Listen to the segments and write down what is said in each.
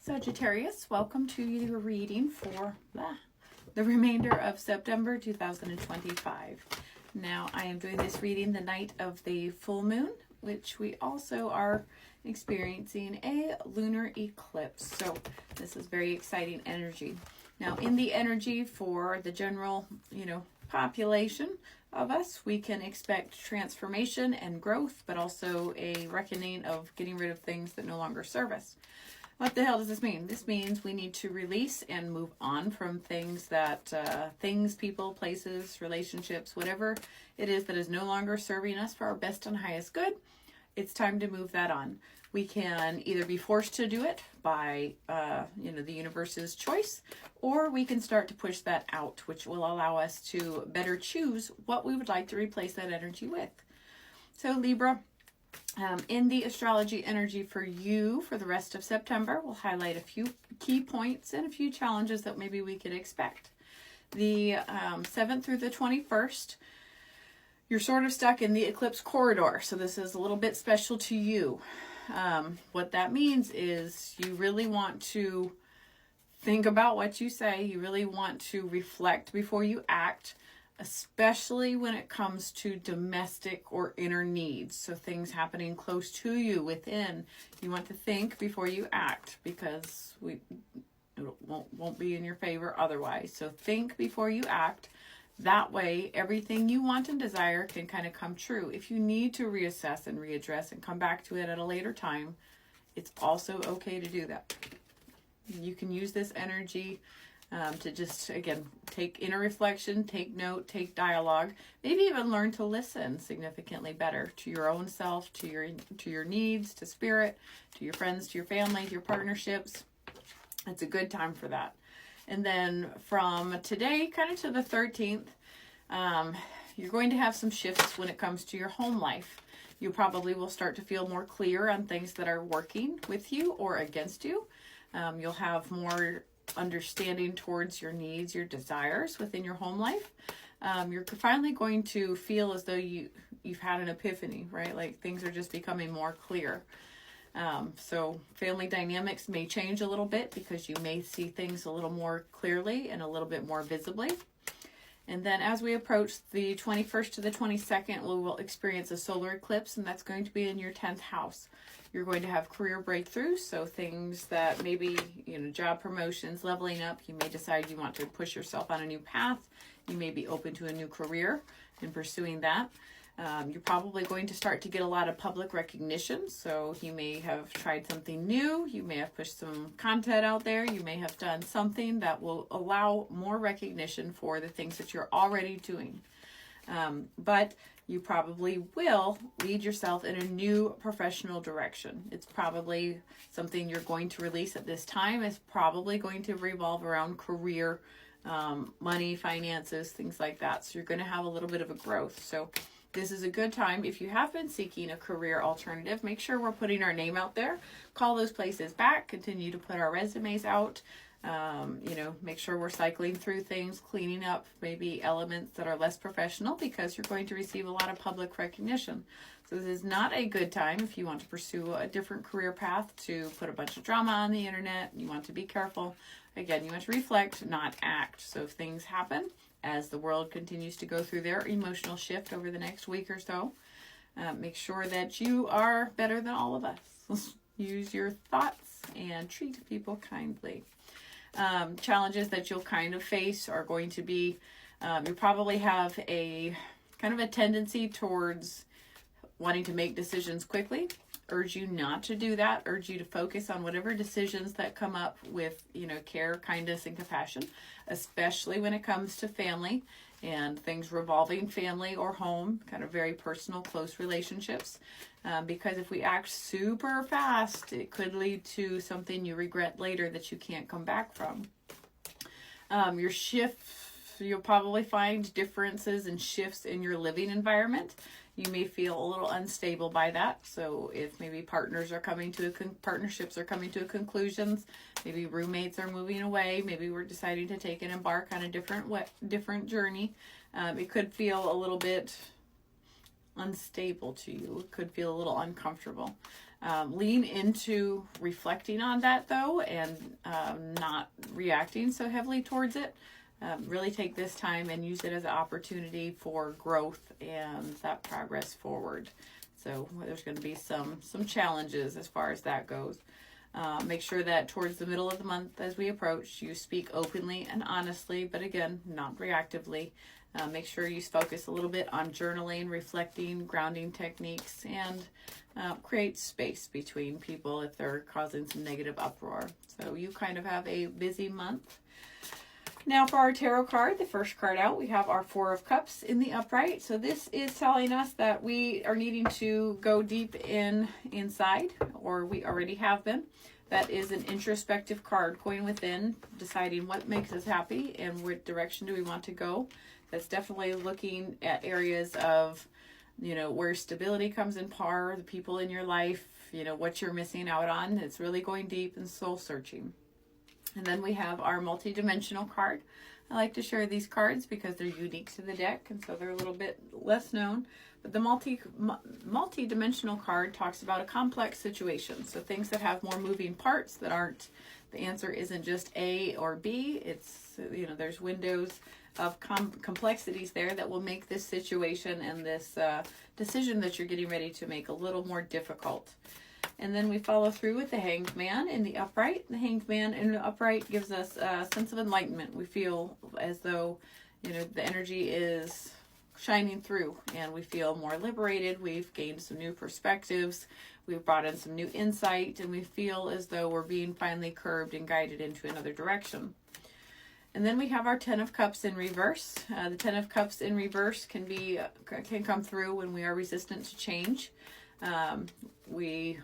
Sagittarius, welcome to your reading for the remainder of September 2025. Now, I am doing this reading the night of the full moon, which we also are experiencing a lunar eclipse. So this is very exciting energy. Now, in the energy for the general, population of us, we can expect transformation and growth, but also a reckoning of getting rid of things that no longer serve us. What the hell does this mean? This means we need to release and move on from things that, people, places, relationships, whatever it is that is no longer serving us for our best and highest good. It's time to move that on. We can either be forced to do it by, the universe's choice, or we can start to push that out, which will allow us to better choose what we would like to replace that energy with. So Libra, in the astrology energy for you for the rest of September, we'll highlight a few key points and a few challenges that maybe we could expect. The 7th through the 21st, you're sort of stuck in the eclipse corridor. So this is a little bit special to you. What that means is you really want to think about what you say. You really want to reflect before you act, especially when it comes to domestic or inner needs. So things happening close to you within, you want to think before you act, because it won't be in your favor otherwise. So think before you act. That way, everything you want and desire can kind of come true. If you need to reassess and readdress and come back to it at a later time, it's also okay to do that. You can use this energy to just, again, take inner reflection, take note, take dialogue, maybe even learn to listen significantly better to your own self, to your needs, to spirit, to your friends, to your family, to your partnerships. It's a good time for that. And then from today kind of to the 13th, you're going to have some shifts when it comes to your home life. You probably will start to feel more clear on things that are working with you or against you. You'll have more understanding towards your needs, your desires within your home life. You're finally going to feel as though you've had an epiphany, right? Like things are just becoming more clear. So family dynamics may change a little bit because you may see things a little more clearly and a little bit more visibly. And then as we approach the 21st to the 22nd, we will experience a solar eclipse, and that's going to be in your 10th house. You're going to have career breakthroughs, so things that maybe, job promotions, leveling up. You may decide you want to push yourself on a new path. You may be open to a new career and pursuing that. You're probably going to start to get a lot of public recognition. So you may have tried something new. You may have pushed some content out there. You may have done something that will allow more recognition for the things that you're already doing. But you probably will lead yourself in a new professional direction. It's probably something you're going to release at this time. It's probably going to revolve around career, money, finances, things like that. So you're going to have a little bit of a growth. So this is a good time. If you have been seeking a career alternative, make sure we're putting our name out there. Call those places back. Continue to put our resumes out. Make sure we're cycling through things, cleaning up maybe elements that are less professional, because you're going to receive a lot of public recognition. So this is not a good time if you want to pursue a different career path to put a bunch of drama on the internet. You want to be careful. Again, you want to reflect, not act. So if things happen, as the world continues to go through their emotional shift over the next week or so, make sure that you are better than all of us. Use your thoughts and treat people kindly. Challenges that you'll kind of face are going to be, you probably have a kind of a tendency towards wanting to make decisions quickly. Urge you not to do that. Urge you to focus on whatever decisions that come up with, care, kindness, and compassion, especially when it comes to family and things revolving family or home, kind of very personal, close relationships. Because if we act super fast, it could lead to something you regret later that you can't come back from. Your shifts, you'll probably find differences and shifts in your living environment. You may feel a little unstable by that. So if maybe partnerships are coming to a conclusion, maybe roommates are moving away, maybe we're deciding to take and embark on a different journey. It could feel a little bit unstable to you. It could feel a little uncomfortable. Lean into reflecting on that though, and not reacting so heavily towards it. Really take this time and use it as an opportunity for growth and that progress forward. So there's going to be some challenges as far as that goes. Make sure that towards the middle of the month as we approach, you speak openly and honestly, but again, not reactively. Make sure you focus a little bit on journaling, reflecting, grounding techniques, and create space between people if they're causing some negative uproar. So you kind of have a busy month. Now for our tarot card, the first card out, we have our Four of Cups in the upright. So this is telling us that we are needing to go deep inside, or we already have been. That is an introspective card, going within, deciding what makes us happy and what direction do we want to go. That's definitely looking at areas of, where stability comes in par, the people in your life, what you're missing out on. It's really going deep and soul searching. And then we have our multi-dimensional card. I like to share these cards because they're unique to the deck, and so they're a little bit less known. But the multi-dimensional card talks about a complex situation. So things that have more moving parts that aren't, the answer isn't just A or B. It's, there's windows of complexities there that will make this situation and this decision that you're getting ready to make a little more difficult. And then we follow through with the Hanged Man in the upright. The Hanged Man in the upright gives us a sense of enlightenment. We feel as though, the energy is shining through and we feel more liberated. We've gained some new perspectives. We've brought in some new insight, and we feel as though we're being finally curbed and guided into another direction. And then we have our Ten of Cups in reverse. The Ten of Cups in reverse can come through when we are resistant to change. We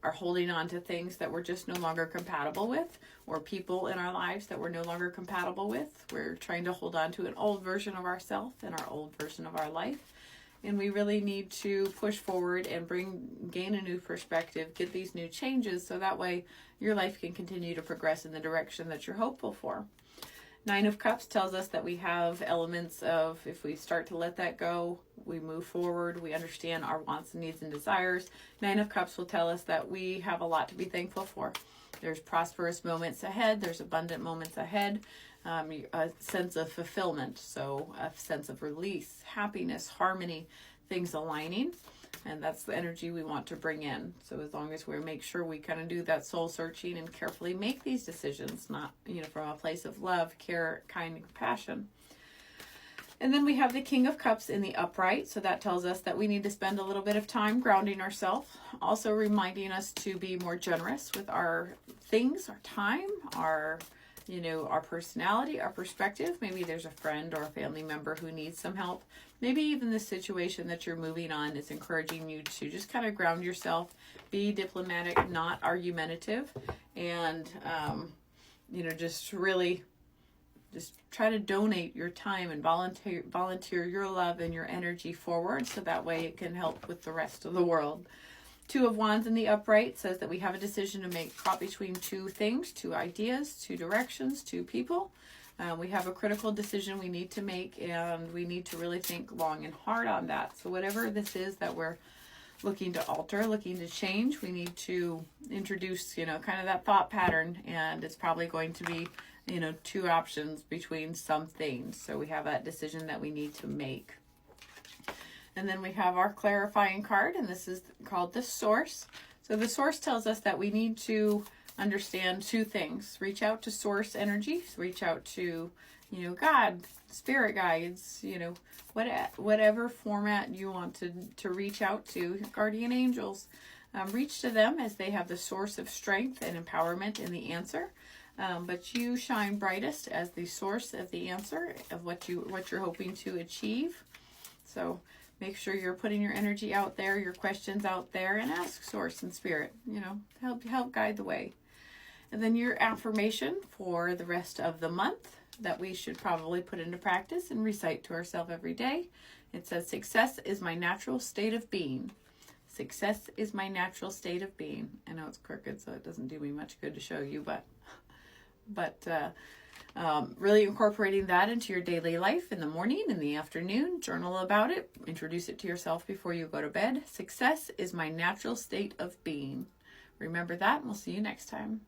are holding on to things that we're just no longer compatible with, or people in our lives that we're no longer compatible with. We're trying to hold on to an old version of ourselves and our old version of our life. And we really need to push forward and gain a new perspective, get these new changes, so that way your life can continue to progress in the direction that you're hopeful for. Nine of Cups tells us that we have elements of, if we start to let that go, we move forward, we understand our wants and needs and desires. Nine of Cups will tell us that we have a lot to be thankful for. There's prosperous moments ahead, there's abundant moments ahead, a sense of fulfillment, so a sense of release, happiness, harmony, things aligning. And that's the energy we want to bring in. So as long as we make sure we kind of do that soul searching and carefully make these decisions, not, from a place of love, care, kind, and compassion. And then we have the King of Cups in the upright. So that tells us that we need to spend a little bit of time grounding ourselves. Also reminding us to be more generous with our things, our time, our personality, our perspective. Maybe there's a friend or a family member who needs some help. Maybe even the situation that you're moving on is encouraging you to just kind of ground yourself, be diplomatic, not argumentative, and, just really just try to donate your time and volunteer your love and your energy forward, so that way it can help with the rest of the world. Two of Wands in the upright says that we have a decision to make caught between two things, two ideas, two directions, two people. We have a critical decision we need to make, and we need to really think long and hard on that. So whatever this is that we're looking to alter, looking to change, we need to introduce, kind of that thought pattern, and it's probably going to be, two options between some things. So we have that decision that we need to make. And then we have our clarifying card, and this is called the Source. So the Source tells us that we need to understand two things. Reach out to source energy, reach out to, God, spirit guides, whatever format you want to reach out to, guardian angels. Reach to them, as they have the source of strength and empowerment in the answer. But you shine brightest as the source of the answer of what you're hoping to achieve. So make sure you're putting your energy out there, your questions out there, and ask source and spirit, help guide the way. And then your affirmation for the rest of the month that we should probably put into practice and recite to ourselves every day. It says, success is my natural state of being. Success is my natural state of being. I know it's crooked, so it doesn't do me much good to show you, but But really incorporating that into your daily life in the morning, in the afternoon, journal about it, introduce it to yourself before you go to bed. Success is my natural state of being. Remember that, and we'll see you next time.